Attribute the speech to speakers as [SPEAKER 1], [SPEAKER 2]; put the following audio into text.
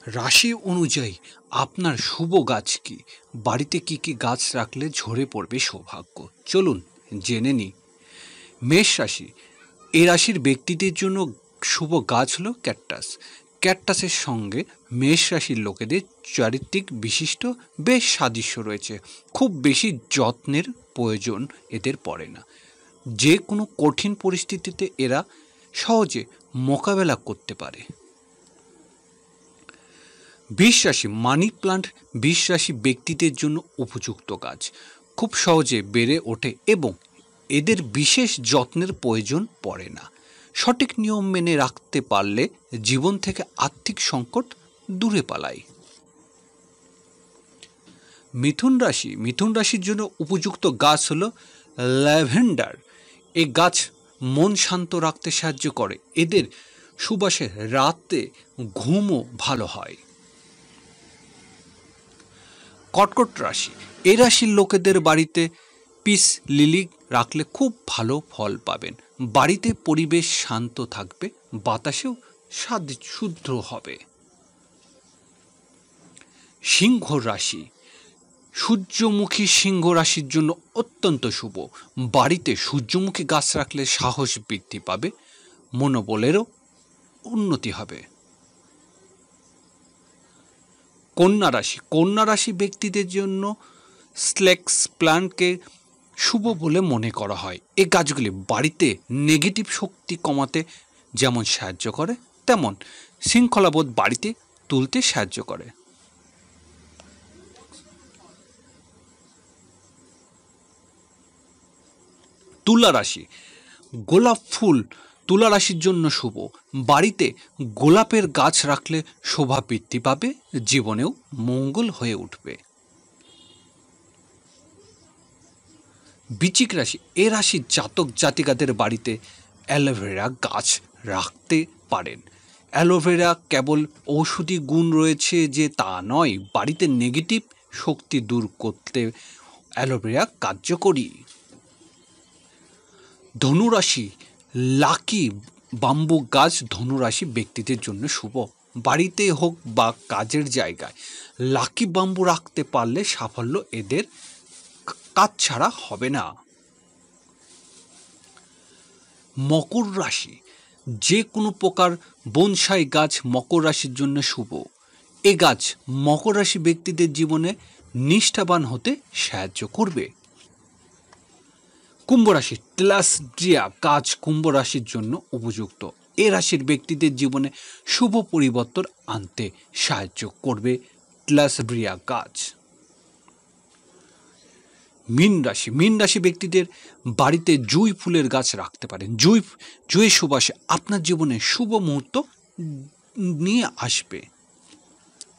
[SPEAKER 1] রাশি অনুযায়ী আপনার শুভ গাছ কি? বাড়িতে কি কি গাছ রাখলে ঝরে পড়বে সৌভাগ্য? চলুন জেনে নিই। মেষ রাশি, এই রাশির ব্যক্তিদের জন্য শুভ গাছ হলো ক্যাকটাস। ক্যাকটাসের সঙ্গে মেষ রাশির লোকেদের চারিত্রিক বিশিষ্ট বেশ সাদৃশ্য রয়েছে। খুব বেশি যত্নের প্রয়োজন এদের পড়ে না। যে কোনো কঠিন পরিস্থিতিতে এরা সহজে মোকাবেলা করতে পারে। বৃষ রাশি, মানি প্লান্ট বৃষ রাশি ব্যক্তিদের জন্য উপযুক্ত গাছ। খুব সহজে বেড়ে ওঠে এবং এদের বিশেষ যত্নের প্রয়োজন পড়ে না। সঠিক নিয়ম মেনে রাখতে পারলে জীবন থেকে আর্থিক সংকট দূরে পালায়। মিথুন রাশি, মিথুন রাশির জন্য উপযুক্ত গাছ হলো ল্যাভেন্ডার। এই গাছ মন শান্ত রাখতে সাহায্য করে। এদের সুবাসে রাতে ঘুমও ভালো হয়। কর্কট রাশি, এই রাশির লোকেদের বাড়িতে পিস লিলি রাখলে খুব ভালো ফল পাবেন। বাড়িতে পরিবেশ শান্ত থাকবে, বাতাসেও শুদ্ধ হবে। সিংহ রাশি, সূর্যমুখী সিংহ রাশির জন্য অত্যন্ত শুভ। বাড়িতে সূর্যমুখী গাছ রাখলে সাহস বৃদ্ধি পাবে, মনোবলেরও উন্নতি হবে। কন্যা রাশি, কন্যা রাশি ব্যক্তিদের জন্য স্নেক্স প্ল্যান্টকে শুভ বলে মনে করা হয়। এই গাছগুলি বাড়িতে নেগেটিভ শক্তি কমাতে যেমন সাহায্য করে, তেমন শৃঙ্খলাবোধ বাড়িতে তুলতে সাহায্য করে। তুলা রাশি, গোলাপ ফুল তুলা রাশির জন্য শুভ। বাড়িতে গোলাপের গাছ রাখলে শোভা বৃদ্ধি পাবে, জীবনেও মঙ্গল হয়ে উঠবে। বৃশ্চিক রাশি, এ রাশির জাতক জাতিকাদের বাড়িতে অ্যালোভেরা গাছ রাখতে পারেন। অ্যালোভেরা কেবল ঔষধি গুণ রয়েছে যে তা নয়, বাড়িতে নেগেটিভ শক্তি দূর করতে অ্যালোভেরা কার্যকরী। ধনুরাশি, লাকি বাম্বু গাছ ধনুরাশি ব্যক্তিদের জন্য শুভ। বাড়িতে হোক বা কাজের জায়গায় লাকি বাম্বু রাখতে পারলে সাফল্য এদের কাজ ছাড়া হবে না। মকর রাশি, যে কোনো প্রকার বনসাই গাছ মকর রাশির জন্য শুভ। এ গাছ মকর রাশি ব্যক্তিদের জীবনে নিষ্ঠাবান হতে সাহায্য করবে। কুম্ভ রাশি, টেলাসড্রিয়া গাছ কুম্ভ রাশির জন্য উপযুক্ত। এ রাশির ব্যক্তিদের জীবনে শুভ পরিবর্তন আনতে সাহায্য করবে টেলাসড্রিয়া গাছ। মীন রাশি, মীন রাশি ব্যক্তিদের বাড়িতে জুঁই ফুলের গাছ রাখতে পারেন। জুঁইয়ের সুবাসে আপনার জীবনে শুভ মুহূর্ত নিয়ে আসবে।